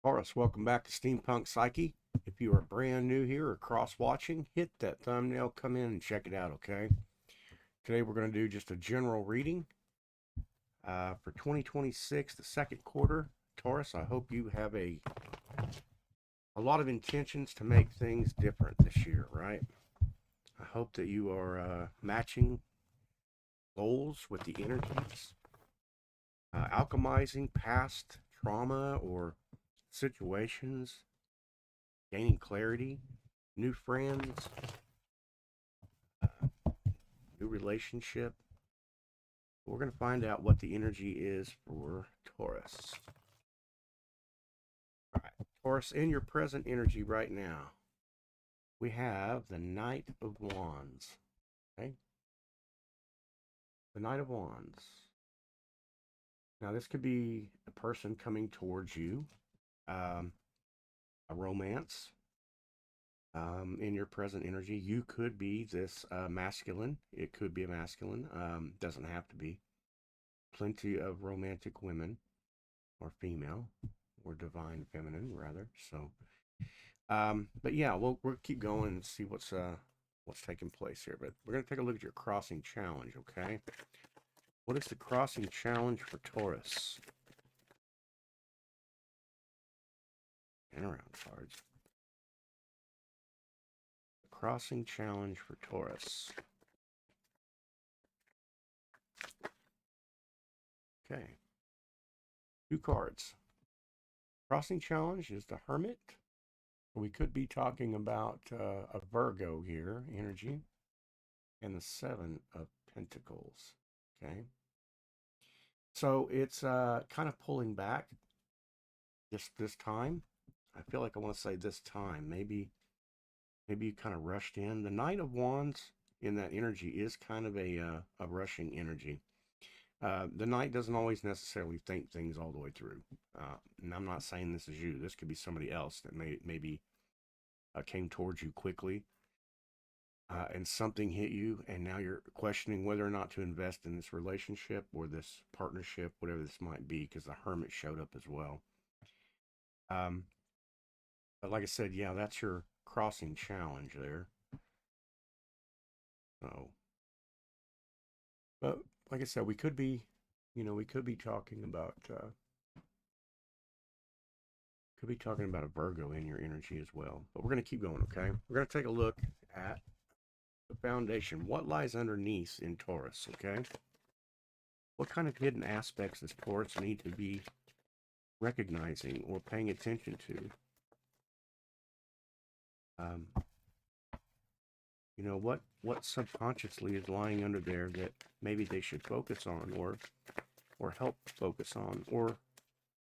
Taurus, welcome back to Steampunk Psyche. If you are brand new here or cross-watching, hit that thumbnail, come in and check it out, okay? Today we're going to do just a general reading for 2026, the second quarter. Taurus, I hope you have a lot of intentions to make things different this year, right? I hope that you are matching goals with the energies, alchemizing past trauma or situations, gaining clarity, new friends, new relationship. We're going to find out what the energy is for Taurus. All right, Taurus, in your present energy right now, we have the Knight of Wands. Okay, the Knight of Wands. Now, this could be a person coming towards you, a romance. In your present energy, you could be this masculine. It could be a masculine. Doesn't have to be. Plenty of romantic women, or female, or divine feminine, rather. So, but yeah, we'll keep going and see what's taking place here. But we're gonna take a look at your crossing challenge. Okay, what is the crossing challenge for Taurus? And around cards. Crossing challenge for Taurus. Okay. Two cards. Crossing challenge is the Hermit. We could be talking about a Virgo here, energy, and the Seven of Pentacles. Okay. So it's kind of pulling back just this time. I feel like I want to say this time. Maybe you kind of rushed in. The Knight of Wands in that energy is kind of a rushing energy. The Knight doesn't always necessarily think things all the way through. And I'm not saying this is you. This could be somebody else that maybe came towards you quickly and something hit you, and now you're questioning whether or not to invest in this relationship or this partnership, whatever this might be, because the Hermit showed up as well. But like I said, yeah, that's your crossing challenge there. So, but like I said, we could be talking about a Virgo in your energy as well. But we're going to keep going, okay? We're going to take a look at the foundation. What lies underneath in Taurus, okay? What kind of hidden aspects does Taurus need to be recognizing or paying attention to? What subconsciously is lying under there that maybe they should focus on or help focus on or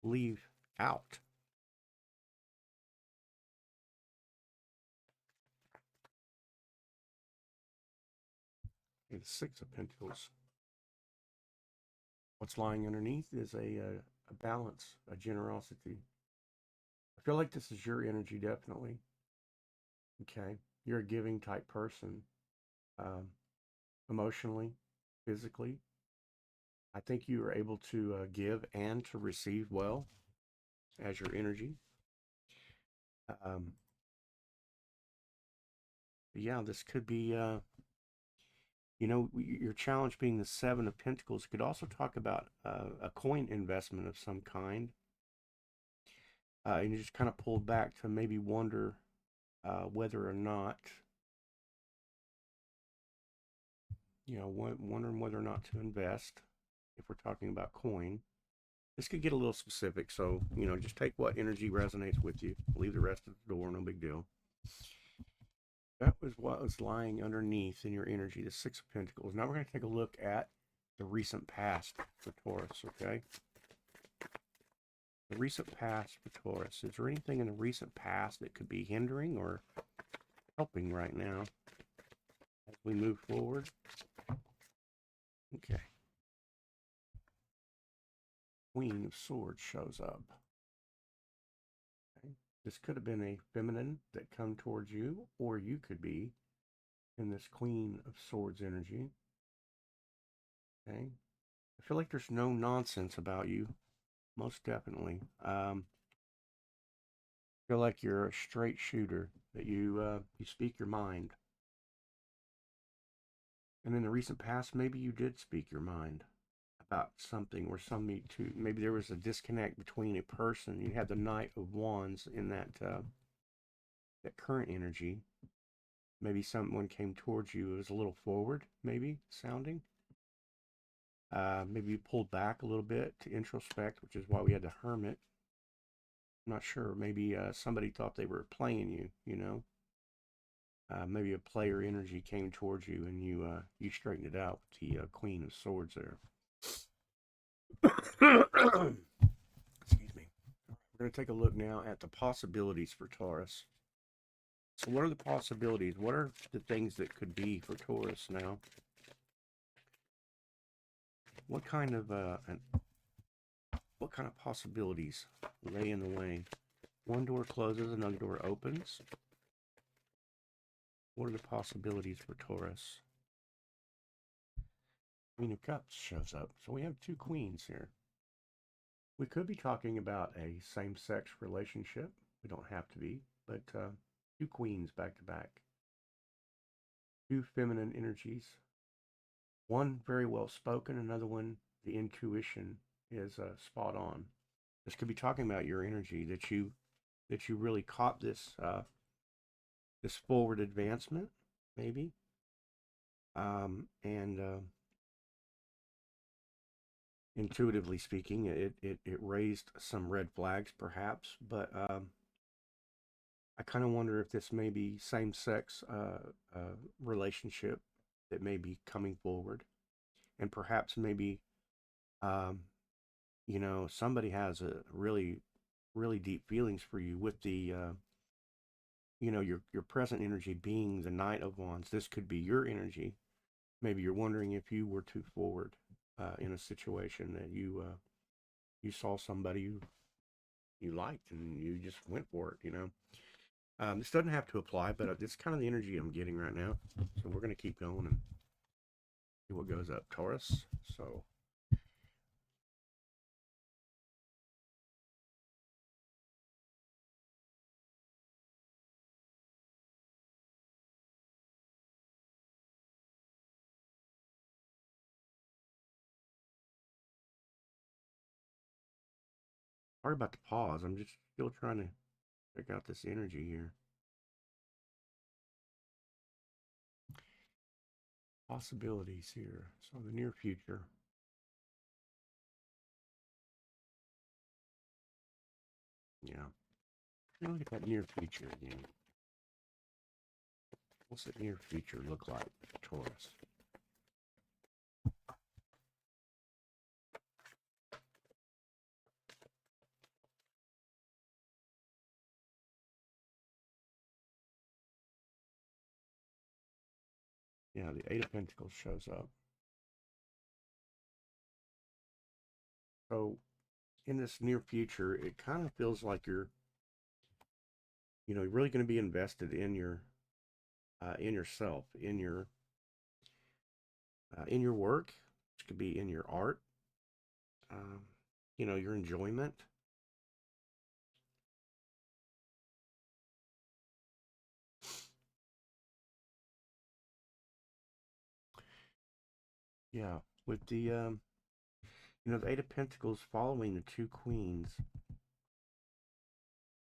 leave out? Okay, the Six of Pentacles. What's lying underneath is a balance, a generosity. I feel like this is your energy, definitely. Okay, you're a giving type person, emotionally, physically. I think you are able to give and to receive well as your energy. Yeah, this could be, your challenge being the Seven of Pentacles. Could also talk about a coin investment of some kind. And you just kind of pulled back to maybe wonder whether or not, wondering whether or not to invest if we're talking about coin. This could get a little specific, so, just take what energy resonates with you. Leave the rest at the door, no big deal. That was what was lying underneath in your energy, the Six of Pentacles. Now we're going to take a look at the recent past for Taurus, okay? The recent past for Taurus. Is there anything in the recent past that could be hindering or helping right now as we move forward? Okay. Queen of Swords shows up. Okay. This could have been a feminine that come towards you, or you could be in this Queen of Swords energy. Okay. I feel like there's no nonsense about you, most definitely. Feel like you're a straight shooter, that you speak your mind. And in the recent past, maybe you did speak your mind about something, or maybe there was a disconnect between a person. You had the Knight of Wands in that current energy. Maybe someone came towards you. It was a little forward, maybe sounding. Maybe you pulled back a little bit to introspect, which is why we had the Hermit. I'm not sure. Maybe somebody thought they were playing you. Maybe a player energy came towards you, and you straightened it out with the Queen of Swords there. Excuse me. We're going to take a look now at the possibilities for Taurus. So what are the possibilities? What are the things that could be for Taurus now? What kind of possibilities lay in the way? One door closes, another door opens. What are the possibilities for Taurus? Queen of Cups shows up. So we have two queens here. We could be talking about a same-sex relationship. We don't have to be, but two queens back to back. Two feminine energies. One very well spoken, another one, the intuition is spot on. This could be talking about your energy, that you really caught this this forward advancement, maybe, and intuitively speaking, it raised some red flags, perhaps. But I kind of wonder if this may be same-sex relationship that may be coming forward, and perhaps maybe um, somebody has a really really deep feelings for you with the your present energy being the Knight of Wands. This could be your energy. Maybe you're wondering if you were too forward in a situation, that you saw somebody you liked and you just went for it. This doesn't have to apply, but it's kind of the energy I'm getting right now. So we're going to keep going and see what goes up, Taurus. So sorry about the pause. I'm just still trying to check out this energy here. Possibilities here. So the near future. Yeah. Look at that near future again. What's the near future look like for Taurus? Yeah, the Eight of Pentacles shows up. So in this near future, it kind of feels like you're really going to be invested in yourself, in your work, which could be in your art, um, your enjoyment. Yeah, with the Eight of Pentacles following the two Queens,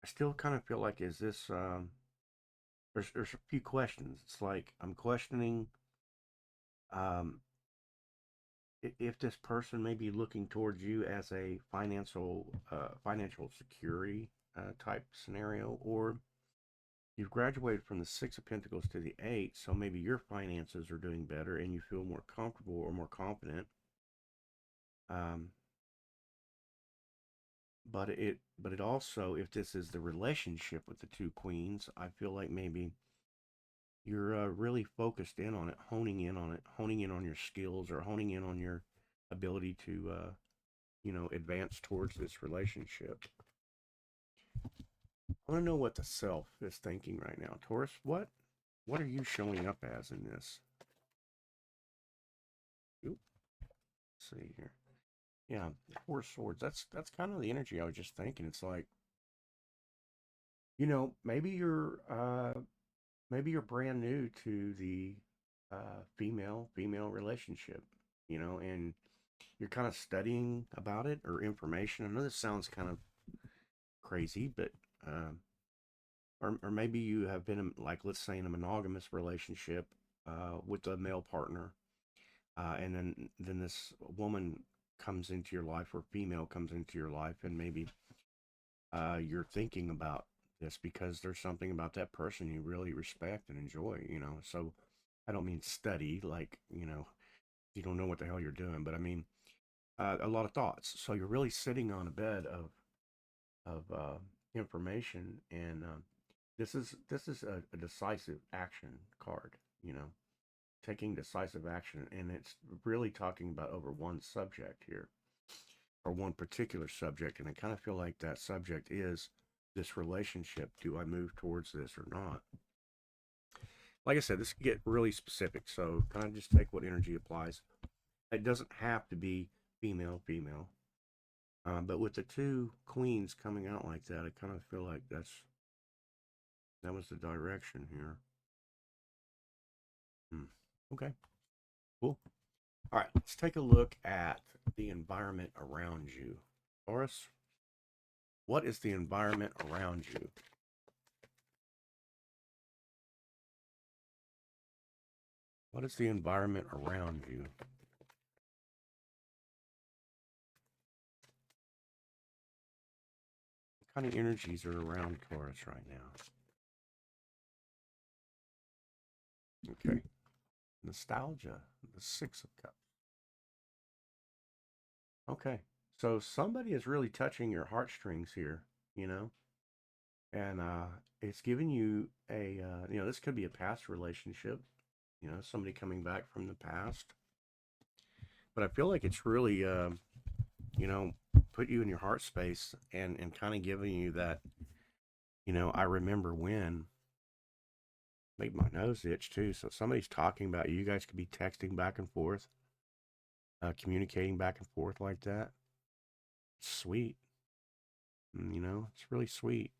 I still kind of feel like, is this there's a few questions. It's like I'm questioning um, if this person may be looking towards you as a financial security type scenario, or you've graduated from the Six of Pentacles to the Eight, so maybe your finances are doing better and you feel more comfortable or more confident. Um, but it also, if this is the relationship with the two queens, I feel like maybe you're really focused in on it, honing in on your skills, or honing in on your ability to advance towards this relationship. I want to know what the self is thinking right now, Taurus. What are you showing up as in this? Oop, let's see here. Yeah, Four of Swords. That's kind of the energy I was just thinking. It's like Maybe you're brand new to the female relationship, and you're kind of studying about it or information. I know this sounds kind of crazy, but or maybe you have been like, let's say, in a monogamous relationship with a male partner, and then this woman comes into your life, or female comes into your life, and maybe you're thinking about this because there's something about that person you really respect and enjoy. So I don't mean study, like, you don't know what the hell you're doing, but I mean a lot of thoughts. So you're really sitting on a bed of information, and this is a decisive action card. Taking decisive action, and it's really talking about over one subject here, or one particular subject, and I kind of feel like that subject is this relationship. Do I move towards this or not? Like I said, this can get really specific, so kind of just take what energy applies. It doesn't have to be female, female. But with the two queens coming out like that, I kind of feel like that was the direction here. Okay, cool. All right, let's take a look at the environment around you. Taurus, what is the environment around you? What is the environment around you? What kind of energies are around Taurus right now? Okay, nostalgia, the Six of Cups. Okay, so somebody is really touching your heartstrings here, you know, and it's giving you this could be a past relationship, somebody coming back from the past, but I feel like it's really, you know, put you in your heart space, and kind of giving you that, I remember when. Made my nose itch too. So somebody's talking about you. You guys could be texting back and forth, communicating back and forth like that. It's sweet. It's really sweet.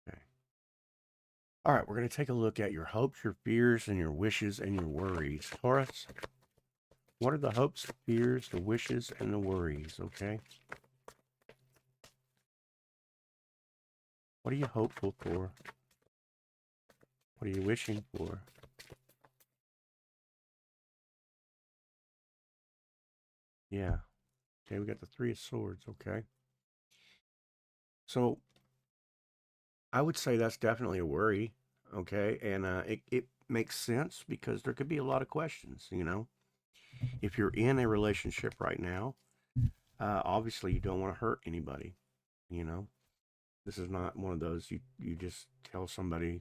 Okay. All right, we're going to take a look at your hopes, your fears, and your wishes and your worries. Taurus, what are the hopes, fears, the wishes, and the worries? Okay. What are you hopeful for? What are you wishing for? Yeah. Okay, we got the Three of Swords. Okay. So I would say that's definitely a worry. Okay. And it makes sense because there could be a lot of questions. If you're in a relationship right now, obviously you don't want to hurt anybody. You know, this is not one of those you just tell somebody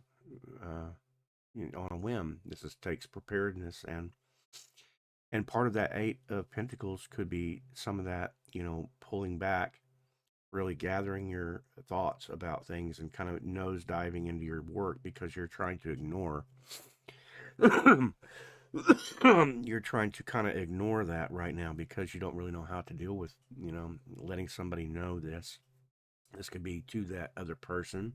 on a whim. Takes preparedness, and part of that Eight of Pentacles could be some of that, pulling back, really gathering your thoughts about things, and kind of nose diving into your work because you're trying to ignore. You're trying to kind of ignore that right now because you don't really know how to deal with, letting somebody know this. This could be to that other person.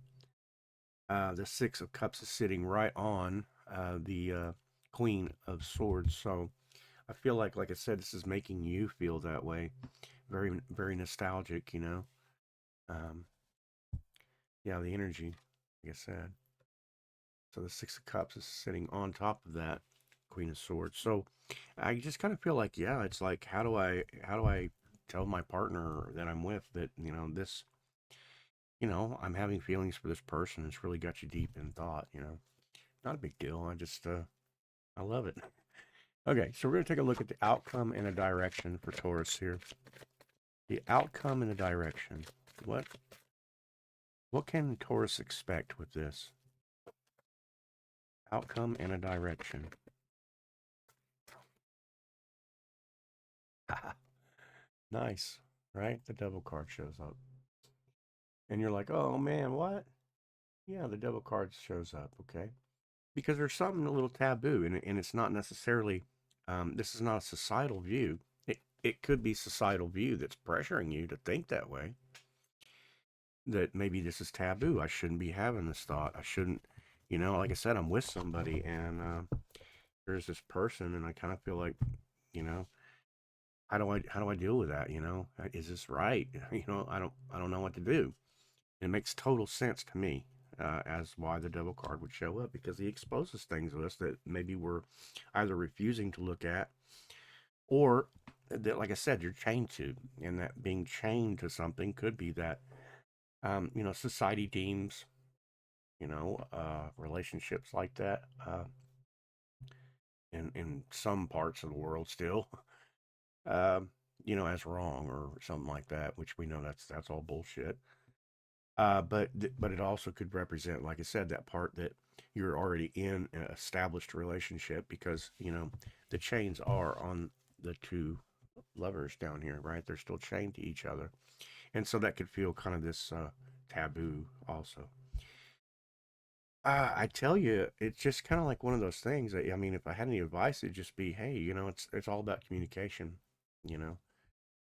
The Six of Cups is sitting right on the Queen of Swords. So I feel like I said, this is making you feel that way. Very, very nostalgic. Um, yeah, the energy, like I said. So the Six of Cups is sitting on top of that Queen of Swords. So I just kind of feel like, yeah, it's like, how do I tell my partner that I'm with that, this, I'm having feelings for this person. It's really got you deep in thought. Not a big deal. I love it. Okay, so we're going to take a look at the outcome and a direction for Taurus here. The outcome and a direction. What can Taurus expect with this? Outcome and a direction. Nice, right? The Devil card shows up. And you're like, oh man, what? Yeah, the Devil card shows up, okay? Because there's something a little taboo, and it's not necessarily, this is not a societal view. It could be societal view that's pressuring you to think that way. that maybe this is taboo. I shouldn't be having this thought. I shouldn't, like I said, I'm with somebody and there's this person and I kind of feel like, you know, how do I deal with that? Is this right? I don't know what to do. It makes total sense to me as why the devil card would show up because he exposes things to us that maybe we're either refusing to look at or that, like I said, you're chained to, and that being chained to something could be that society deems relationships like that in some parts of the world still um, as wrong or something like that, which we know that's all bullshit. But it also could represent, like I said, that part that you're already in an established relationship because the chains are on the two lovers down here, right? They're still chained to each other, and so that could feel kind of this taboo also. I tell you, it's just kind of like one of those things that, I mean, if I had any advice, it'd just be, hey, it's all about communication, you know,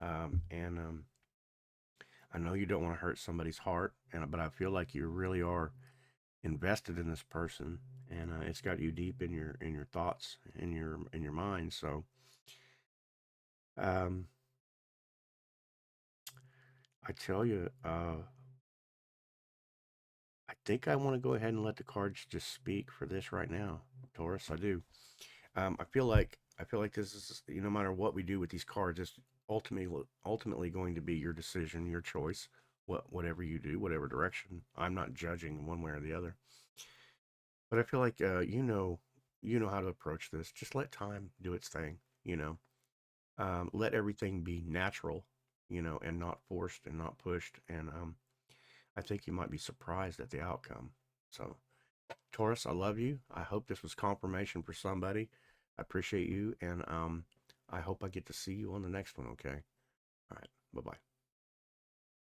and I know you don't want to hurt somebody's heart, but I feel like you really are invested in this person, and it's got you deep in your thoughts, in your mind. So, um, I tell you, I think I want to go ahead and let the cards just speak for this right now, Taurus. I do. I feel like this is, no matter what we do with these cards, it's ultimately going to be your decision, your choice. Whatever you do, whatever direction. I'm not judging one way or the other, but I feel like you know how to approach this. Just let time do its thing. Let everything be natural, and not forced and not pushed. And I think you might be surprised at the outcome. So, Taurus, I love you. I hope this was confirmation for somebody. I appreciate you, and I hope I get to see you on the next one. Okay. All right. Bye bye.